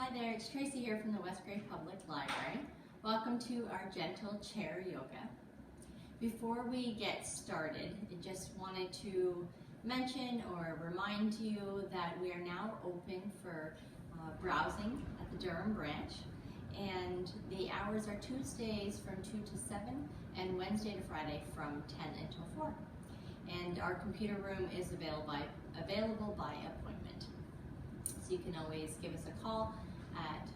Hi there, it's Tracy here from the Westgrade Public Library. Welcome to our gentle chair yoga. Before we get started, I just wanted to mention or remind you that we are now open for browsing at the Durham branch, and the hours are Tuesdays from 2 to 7 and Wednesday to Friday from 10 until 4. And our computer room is available by appointment. So you can always give us a call at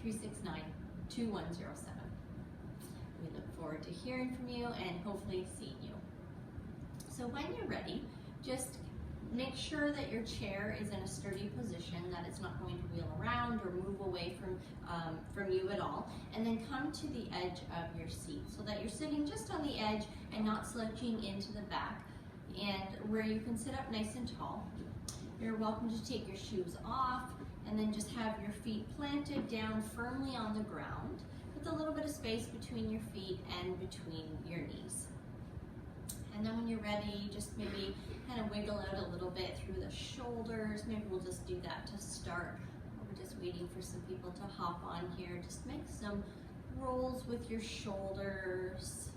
519-369-2107. We look forward to hearing from you and hopefully seeing you. So when you're ready, just make sure that your chair is in a sturdy position, that it's not going to wheel around or move away from you at all. And then come to the edge of your seat so that you're sitting just on the edge and not slouching into the back, and where you can sit up nice and tall. You're welcome to take your shoes off and then just have your feet planted down firmly on the ground with a little bit of space between your feet and between your knees. And then when you're ready, just maybe kind of wiggle out a little bit through the shoulders. Maybe we'll just do that to start. We're just waiting for some people to hop on here. Just make some rolls with your shoulders.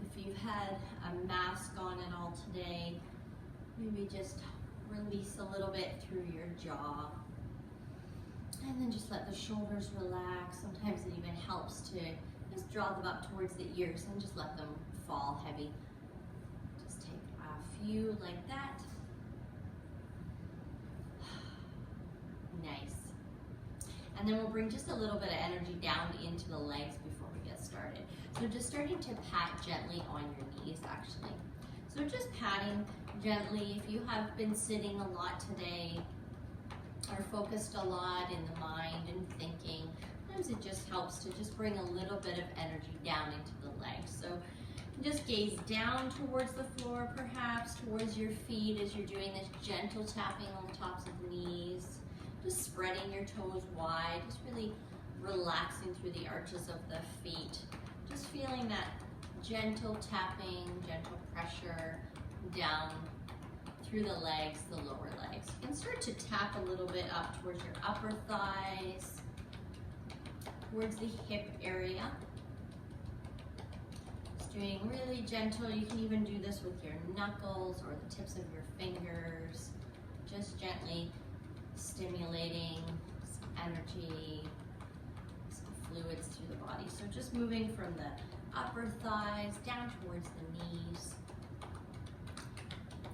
If you've had a mask on at all today, maybe just release a little bit through your jaw. And then just let the shoulders relax. Sometimes it even helps to just draw them up towards the ears and just let them fall heavy. Just take a few like that. Nice. And then we'll bring just a little bit of energy down into the legs before we get started. So just starting to pat gently on your knees actually. So just patting gently. If you have been sitting a lot today or focused a lot in the mind and thinking, sometimes it just helps to just bring a little bit of energy down into the legs. So just gaze down towards the floor, perhaps towards your feet as you're doing this gentle tapping on the tops of the knees. Just spreading your toes wide, just really relaxing through the arches of the feet. Just feeling that gentle tapping, gentle pressure down through the legs, the lower legs. You can start to tap a little bit up towards your upper thighs, towards the hip area. Just doing really gentle. You can even do this with your knuckles or the tips of your fingers. Just gently stimulating some energy, some fluids through the body. So just moving from the upper thighs down towards the knees.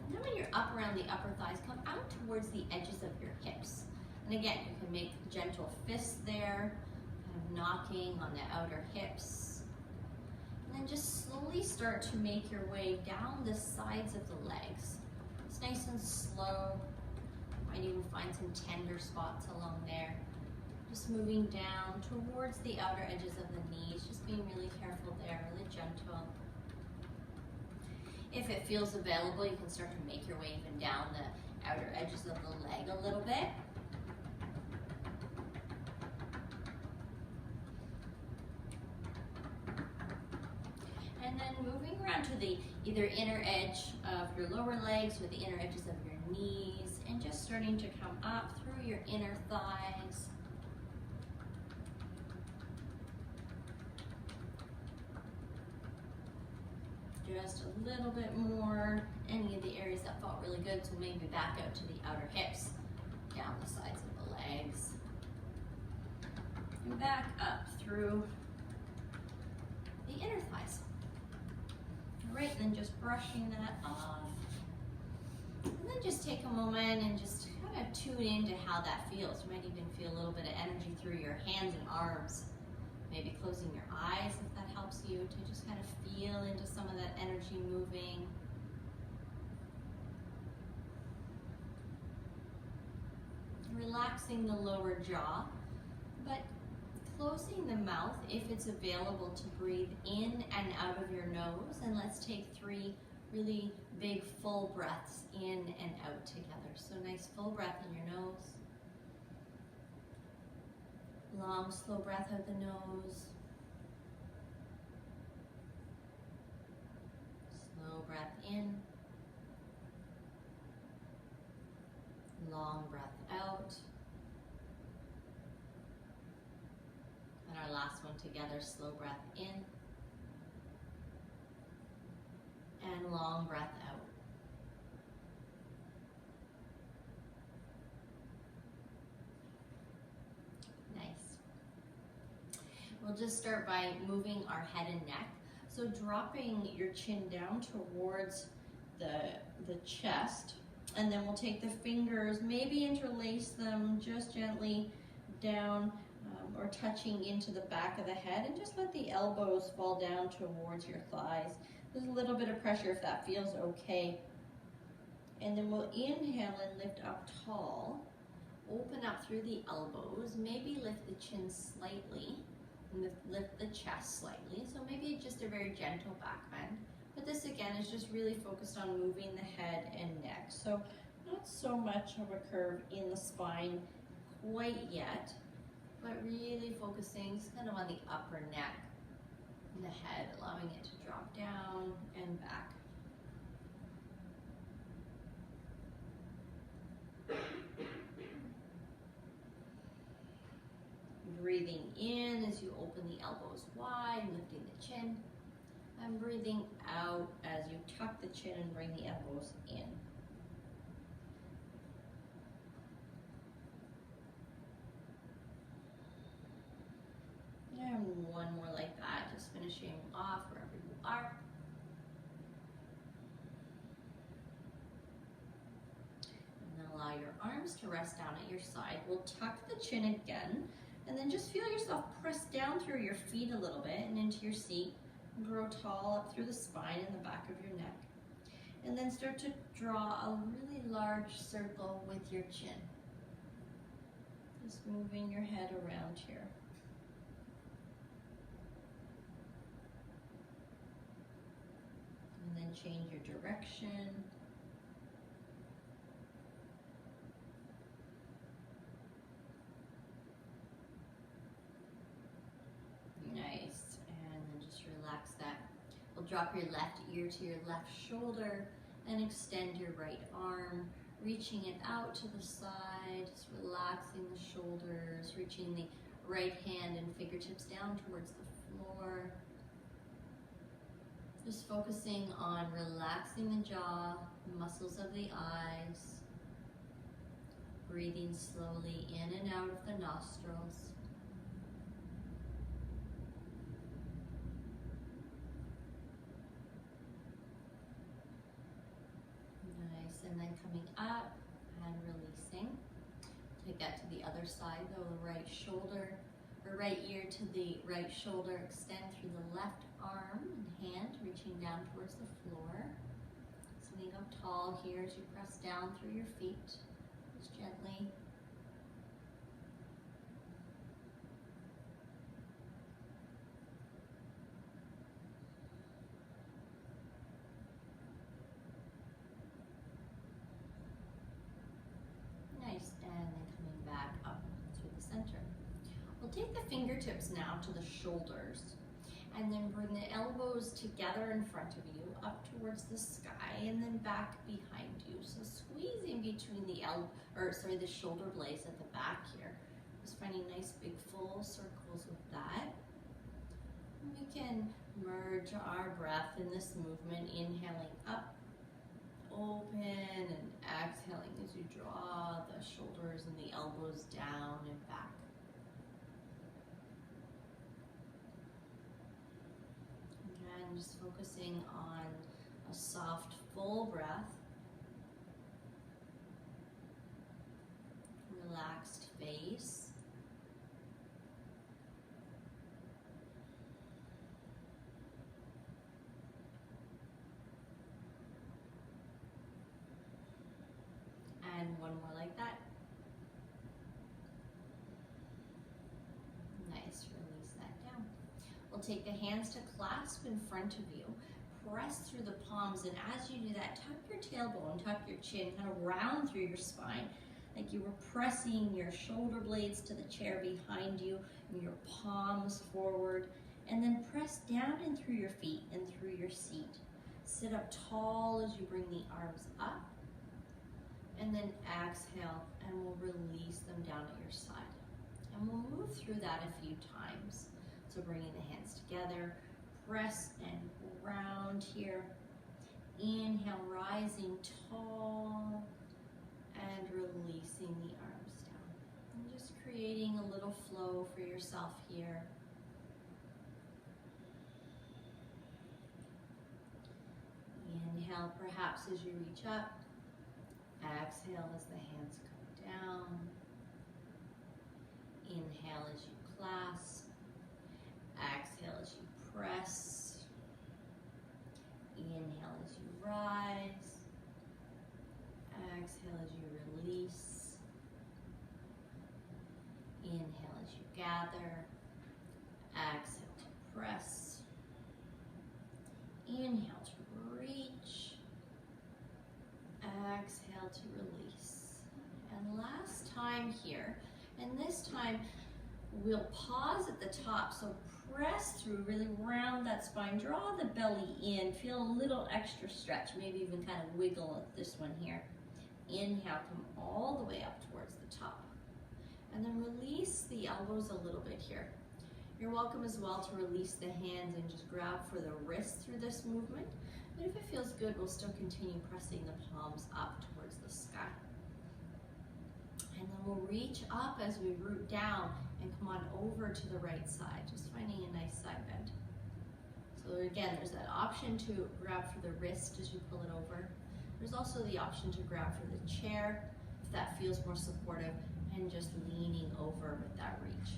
And then when you're up around the upper thighs, come out towards the edges of your hips. And again, you can make gentle fists there, kind of knocking on the outer hips. And then just slowly start to make your way down the sides of the legs. It's nice and slow. You might even find some tender spots along there. Just moving down towards the outer edges of the knees, just being really careful there, really gentle. If it feels available, you can start to make your way even down the outer edges of the leg a little bit. And then moving around to the either inner edge of your lower legs or the inner edges of your knees, and just starting to come up through your inner thighs. Just a little bit more, any of the areas that felt really good, so maybe back out to the outer hips, down the sides of the legs, and back up through the inner thighs. All right, then just brushing that off. And then just take a moment and just kind of tune into how that feels. You might even feel a little bit of energy through your hands and arms. Maybe closing your eyes if that helps you to just kind of feel into some of that energy moving. Relaxing the lower jaw, but closing the mouth if it's available to breathe in and out of your nose. And let's take 3 really big full breaths in and out together. So nice full breath in your nose. Long, slow breath out the nose. Slow breath in. Long breath out. And our last one together, slow breath in. And long breath out. Nice. We'll just start by moving our head and neck. So dropping your chin down towards the chest, and then we'll take the fingers, maybe interlace them just gently down or touching into the back of the head, and just let the elbows fall down towards your thighs. There's a little bit of pressure if that feels okay. And then we'll inhale and lift up tall. Open up through the elbows, maybe lift the chin slightly, and lift the chest slightly. So maybe just a very gentle back bend. But this again is just really focused on moving the head and neck. So not so much of a curve in the spine quite yet, but really focusing just kind of on the upper neck and the head, allowing it to drop down and back. Breathing in as you open the elbows wide, lifting the chin. And breathing out as you tuck the chin and bring the elbows in. And one more like that, just finishing off wherever you are. And then allow your arms to rest down at your side. We'll tuck the chin again, and then just feel yourself press down through your feet a little bit and into your seat. Grow tall up through the spine and the back of your neck. And then start to draw a really large circle with your chin. Just moving your head around here. And then change your direction. Nice. Relax that. We'll drop your left ear to your left shoulder and extend your right arm, reaching it out to the side, just relaxing the shoulders, reaching the right hand and fingertips down towards the floor. Just focusing on relaxing the jaw, the muscles of the eyes, breathing slowly in and out of the nostrils. And then coming up and releasing. Take that to the other side though, the right shoulder, or right ear to the right shoulder, extend through the left arm and hand, reaching down towards the floor. Sitting up tall here as you press down through your feet, just gently. Take the fingertips now to the shoulders, and then bring the elbows together in front of you, up towards the sky, and then back behind you. So squeezing between the shoulder blades at the back here. Just finding nice big full circles with that. And we can merge our breath in this movement, inhaling up, open, and exhaling as you draw the shoulders and the elbows down and back. Just focusing on a soft, full breath, relaxed face, and one more like that. Nice, release that down. We'll take the hands to clasp in front of you, press through the palms, and as you do that, tuck your tailbone, tuck your chin, kind of round through your spine, like you were pressing your shoulder blades to the chair behind you, and your palms forward, and then press down and through your feet and through your seat. Sit up tall as you bring the arms up, and And then exhale, and we'll release them down at your side. And we'll move through that a few times. So bringing the hands together, press and round here. Inhale, rising tall, and releasing the arms down. And just creating a little flow for yourself here. Inhale, perhaps as you reach up. Exhale as the hands come down. Inhale as you clasp. Exhale as you press. Inhale as you rise. Exhale as you release. Inhale as you gather. Exhale to press. Inhale to reach. Exhale to release. And last time here. And this time we'll pause at the top. So press through, really round that spine. Draw the belly in. Feel a little extra stretch. Maybe even kind of wiggle at this one here. Inhale, come all the way up towards the top. And then release the elbows a little bit here. You're welcome as well to release the hands and just grab for the wrists through this movement. But if it feels good, we'll still continue pressing the palms up towards the sky. And then we'll reach up as we root down and come on over to the right side, just finding a nice side bend. So again, there's that option to grab for the wrist as you pull it over. There's also the option to grab for the chair, if that feels more supportive, and just leaning over with that reach.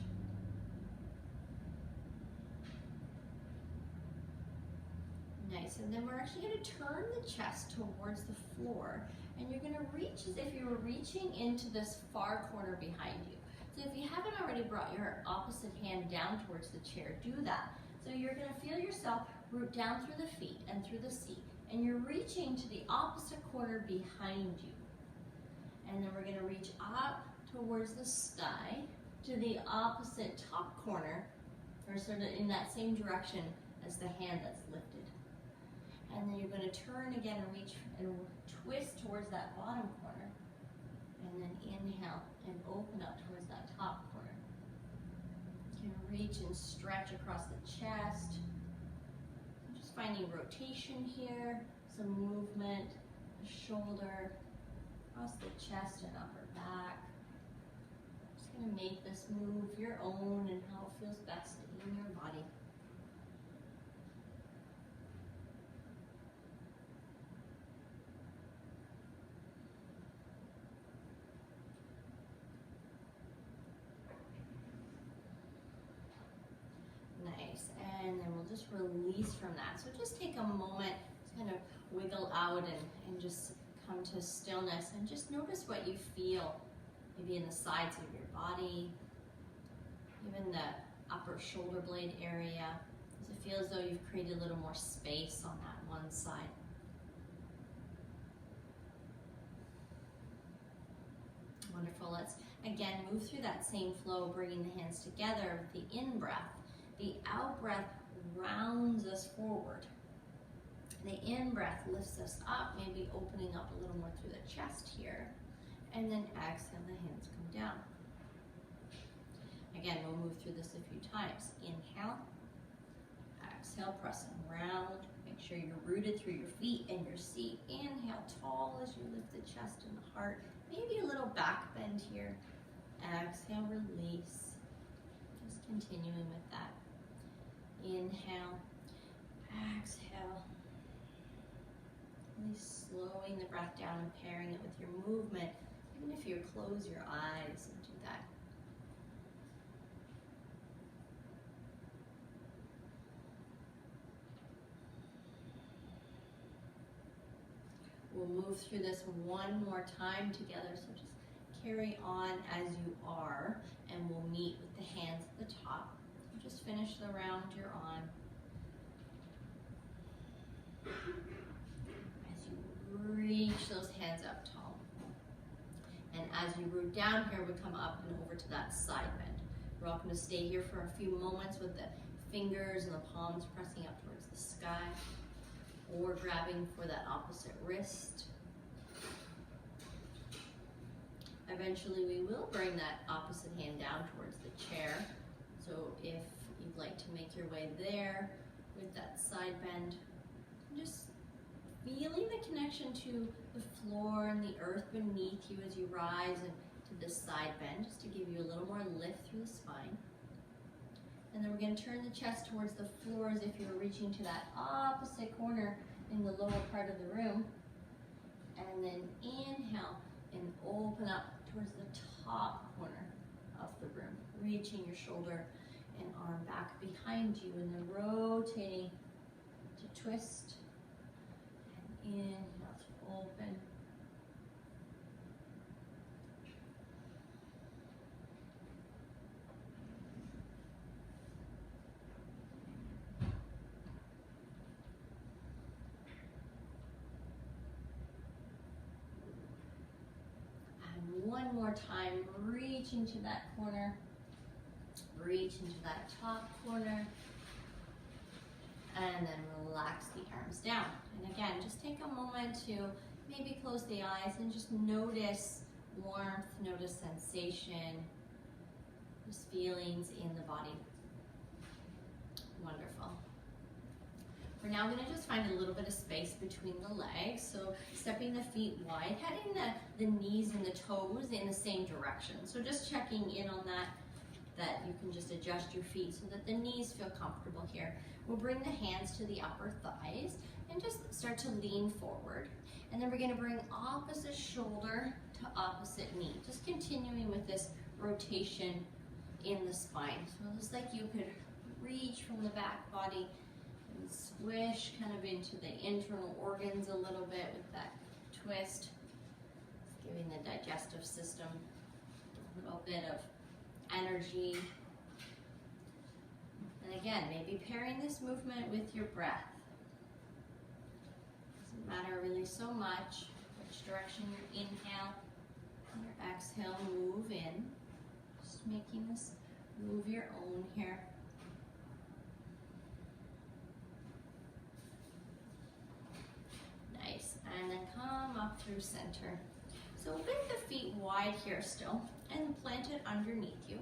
Nice, and then we're actually going to turn the chest towards the floor, and you're going to reach as if you were reaching into this far corner behind you. So if you haven't already brought your opposite hand down towards the chair, do that. So you're going to feel yourself root down through the feet and through the seat, and you're reaching to the opposite corner behind you. And then we're going to reach up towards the sky to the opposite top corner, or sort of in that same direction as the hand that's lifted. And then you're going to turn again and reach and twist towards that bottom corner. And then inhale and open up towards that top corner. You can reach and stretch across the chest. Just finding rotation here, some movement, the shoulder, across the chest and upper back. Just going to make this move your own and how it feels best in your body. Nice, and then we'll just release from that. So just take a moment to kind of wiggle out and just come to stillness and just notice what you feel, maybe in the sides of your body, even the upper shoulder blade area. Does it feel as though you've created a little more space on that one side? Wonderful. Let's again move through that same flow, bringing the hands together with the in-breath. The out-breath rounds us forward. The in-breath lifts us up, maybe opening up a little more through the chest here. And then exhale, the hands come down. Again, we'll move through this a few times. Inhale, exhale, press and round. Make sure you're rooted through your feet and your seat. Inhale, tall as you lift the chest and the heart. Maybe a little back bend here. Exhale, release. Just continuing with that. Inhale, exhale. Really slowing the breath down and pairing it with your movement. Even if you close your eyes and do that. We'll move through this one more time together. So just carry on as you are, and we'll meet with the hands at the top. So just finish the round you're on. As you reach those hands up tall. And as you root down here, we come up and over to that side bend. You're welcome to stay here for a few moments with the fingers and the palms pressing up towards the sky, or grabbing for that opposite wrist. Eventually we will bring that opposite hand down towards the chair. So if you'd like to make your way there with that side bend, just feeling the connection to the floor and the earth beneath you as you rise into this side bend, just to give you a little more lift through the spine. And then we're going to turn the chest towards the floor as if you're reaching to that opposite corner in the lower part of the room. And then inhale and open up towards the top corner of the room, reaching your shoulder and arm back behind you, and then rotating to twist. And inhale to open. One more time, reach into that corner, reach into that top corner, and then relax the arms down. And again, just take a moment to maybe close the eyes and just notice warmth, notice sensation, just feelings in the body. Wonderful. We're now going to just find a little bit of space between the legs. So stepping the feet wide, heading the knees and the toes in the same direction. So just checking in on that you can just adjust your feet so that the knees feel comfortable here. We'll bring the hands to the upper thighs and just start to lean forward. And then we're going to bring opposite shoulder to opposite knee. Just continuing with this rotation in the spine. So just like you could reach from the back body and squish kind of into the internal organs a little bit with that twist, giving the digestive system a little bit of energy. And again, maybe pairing this movement with your breath. Doesn't matter really so much which direction your inhale and your exhale move in. Just making this move your own here. Nice, and then come up through center. So bend the feet wide here still, and plant it underneath you.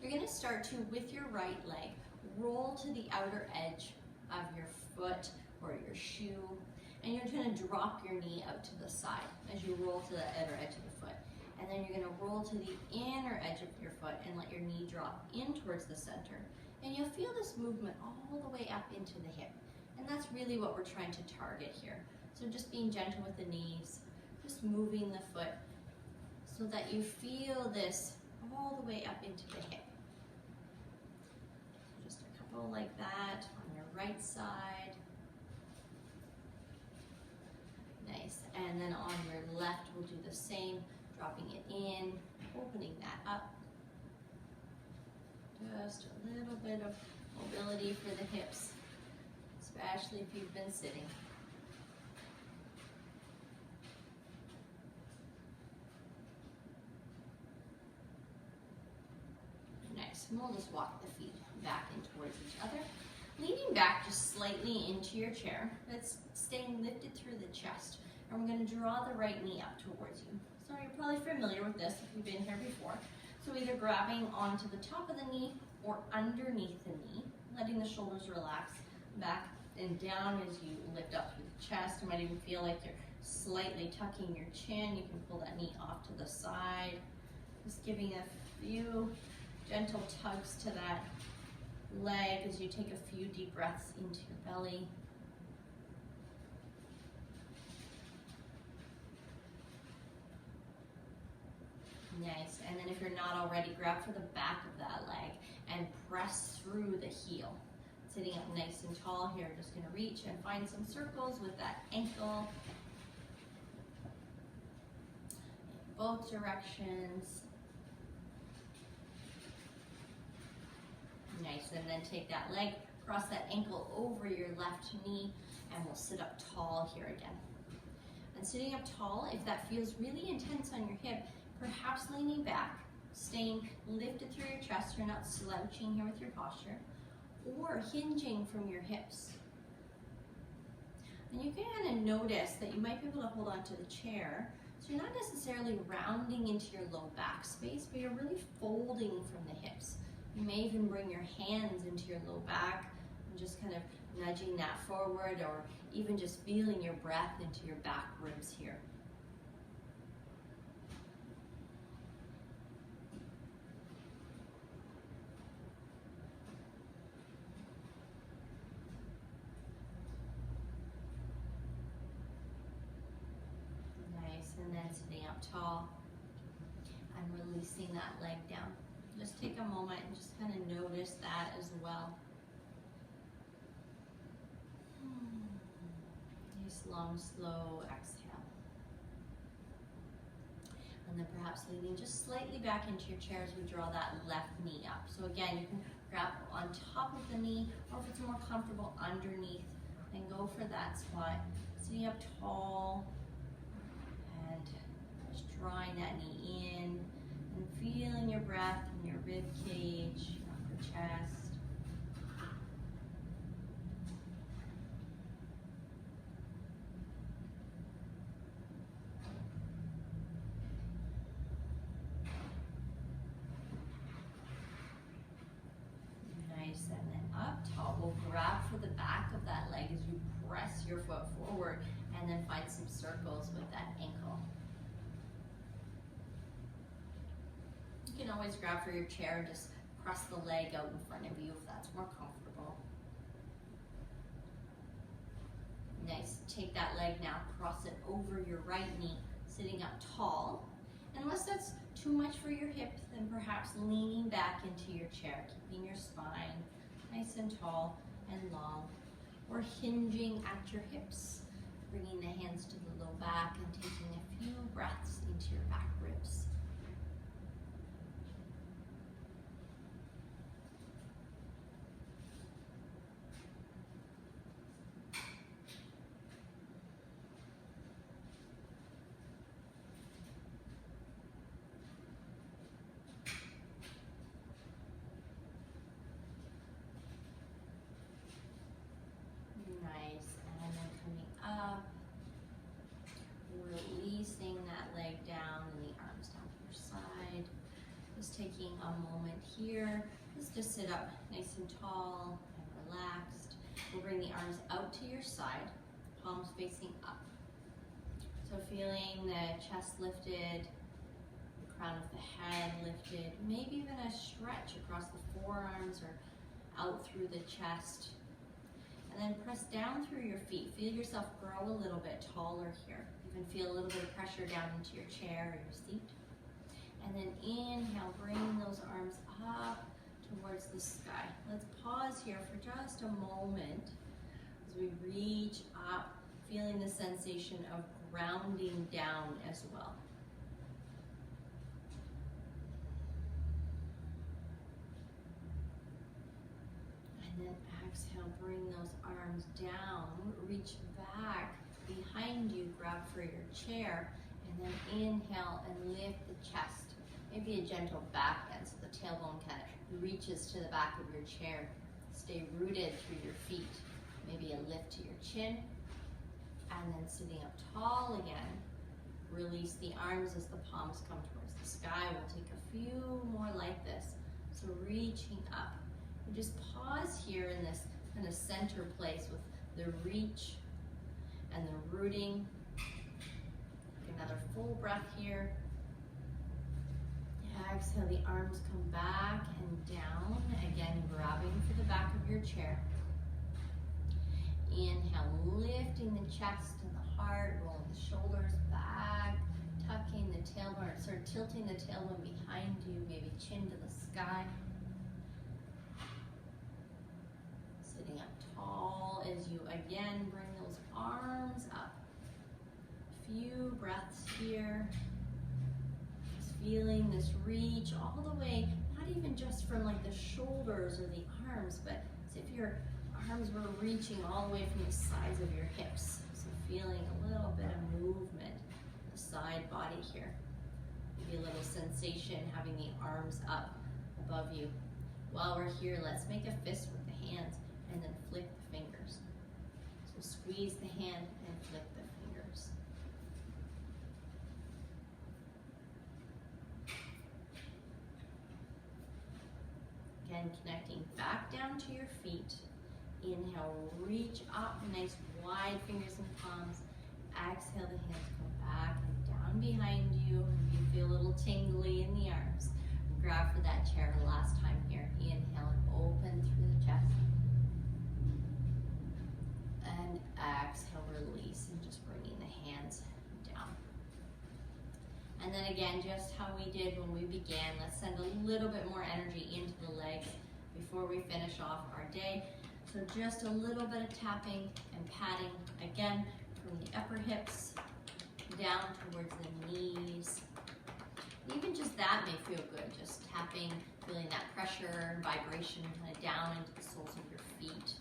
You're going to start to, with your right leg, roll to the outer edge of your foot or your shoe, and you're going to drop your knee out to the side as you roll to the outer edge of the foot. And then you're going to roll to the inner edge of your foot and let your knee drop in towards the center. And you'll feel this movement all the way up into the hip. And that's really what we're trying to target here. So just being gentle with the knees, just moving the foot so that you feel this all the way up into the hip. Just a couple like that on your right side. Nice. And then on your left, we'll do the same, dropping it in, opening that up. Just a little bit of mobility for the hips, especially if you've been sitting. Nice, and we'll just walk the feet back in towards each other. Leaning back just slightly into your chair. That's staying lifted through the chest. And we're going to draw the right knee up towards you. So you're probably familiar with this if you've been here before. So either grabbing onto the top of the knee or underneath the knee, letting the shoulders relax back and down as you lift up through the chest. You might even feel like you're slightly tucking your chin. You can pull that knee off to the side. Just giving a few gentle tugs to that leg as you take a few deep breaths into your belly. Nice, and then if you're not already, grab for the back of that leg and press through the heel. Sitting up nice and tall here, just gonna reach and find some circles with that ankle. In both directions. Nice, and then take that leg, cross that ankle over your left knee, and we'll sit up tall here again. And sitting up tall, if that feels really intense on your hip, perhaps leaning back, staying lifted through your chest, you're not slouching here with your posture, or hinging from your hips. And you can kind of notice that you might be able to hold on to the chair, so So you're not necessarily rounding into your low back space, but you're really folding from the hips. You may even bring your hands into your low back and just kind of nudging that forward, or even just feeling your breath into your back ribs here. Nice, and then sitting up tall and releasing that leg down. Just take a moment and just kind of notice that as well. Nice, long, slow exhale. And then perhaps leaning just slightly back into your chair as we draw that left knee up. So again, you can grab on top of the knee, or if it's more comfortable underneath, then go for that squat. Sitting up tall and just drawing that knee in and feeling your breath in your rib cage, your upper chest. Nice, and then up tall. We'll grab for the back of that leg as you press your foot forward, and then find some circles with that ankle. You can always grab for your chair and just press the leg out in front of you if that's more comfortable. Nice, take that leg now, cross it over your right knee, sitting up tall. Unless that's too much for your hip, then perhaps leaning back into your chair, keeping your spine nice and tall and long, or hinging at your hips, bringing the hands to the low back and taking a few breaths into your back ribs. Nice, and then coming up, releasing that leg down and the arms down to your side. Just taking a moment here, just to sit up nice and tall and relaxed. We'll bring the arms out to your side, palms facing up. So feeling the chest lifted, the crown of the head lifted, maybe even a stretch across the forearms or out through the chest. And then press down through your feet. Feel yourself grow a little bit taller here. Even feel a little bit of pressure down into your chair or your seat. And then inhale, bring those arms up towards the sky. Let's pause here for just a moment as we reach up, feeling the sensation of grounding down as well. And then exhale, bring those arms down, reach back behind you, grab for your chair, and then inhale and lift the chest. Maybe a gentle back bend so the tailbone kind of reaches to the back of your chair. Stay rooted through your feet. Maybe a lift to your chin, and then sitting up tall again. Release the arms as the palms come towards the sky. We'll take a few more like this. So reaching up. And just pause here in this kind of center place with the reach and the rooting. Take another full breath here. Exhale, the arms come back and down. Again, grabbing for the back of your chair. Inhale, lifting the chest and the heart, rolling the shoulders back, tucking the tailbone, sort of tilting the tailbone behind you, maybe chin to the sky. Sitting up tall as you again bring those arms up. A few breaths here. Just feeling this reach all the way, not even just from like the shoulders or the arms, but as if your arms were reaching all the way from the sides of your hips. So feeling a little bit of movement in the side body here. Maybe a little sensation having the arms up above you. While we're here, let's make a fist with the hands and then flick the fingers. So squeeze the hand and flick the fingers. then connecting back down to your feet. Inhale, reach up, nice wide fingers and palms. Exhale, the hands come back and down behind you. You feel a little tingly in the arms. Grab for that chair last time here. Inhale and open through the chest. And exhale, release, and just bringing the hands down. And then again, just how we did when we began, let's send a little bit more energy into the legs before we finish off our day. So just a little bit of tapping and patting, again, from the upper hips down towards the knees. Even just that may feel good, just tapping, feeling that pressure and vibration kind of down into the soles of your feet.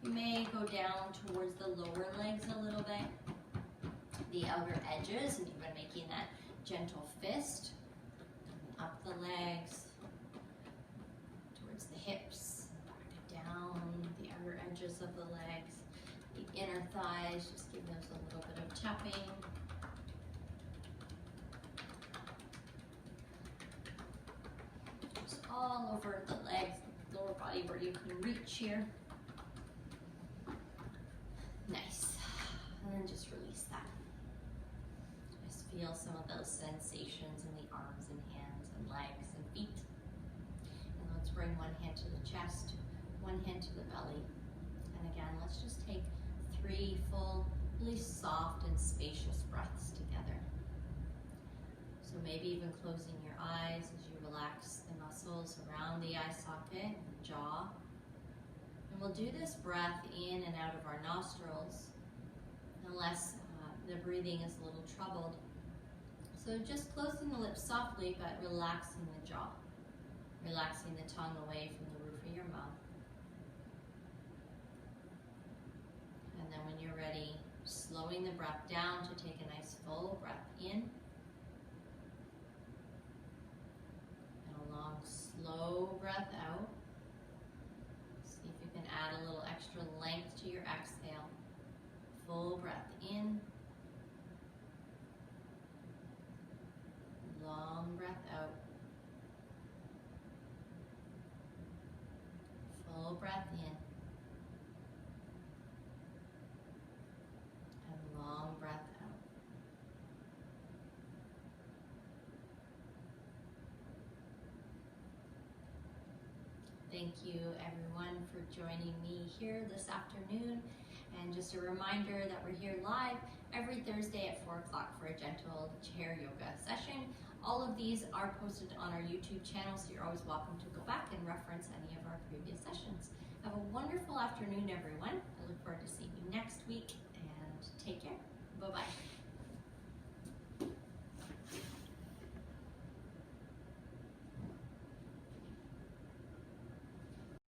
You may go down towards the lower legs a little bit, the outer edges, and even making that gentle fist. Up the legs, towards the hips, back down the outer edges of the legs, the inner thighs, just give those a little bit of tapping. Just all over the legs, lower body where you can reach here. Nice. And then just release that. Just feel some of those sensations in the arms and hands and legs and feet. And let's bring one hand to the chest, one hand to the belly. And again, let's just take 3 full, really soft and spacious breaths together. So maybe even closing your eyes as you relax the muscles around the eye socket and the jaw. And we'll do this breath in and out of our nostrils unless the breathing is a little troubled. So just closing the lips softly, but relaxing the jaw. Relaxing the tongue away from the roof of your mouth. And then when you're ready, slowing the breath down to take a nice full breath in. And a long, slow breath out. See if you can add a little extra length to your exhale. Full breath in. Long breath out. Full breath in. And long breath out. Thank you everyone for joining me here this afternoon. And just a reminder that we're here live every Thursday at 4 o'clock for a gentle chair yoga session. All of these are posted on our YouTube channel, so you're always welcome to go back and reference any of our previous sessions. Have a wonderful afternoon, everyone. I look forward to seeing you next week, and take care. Bye-bye.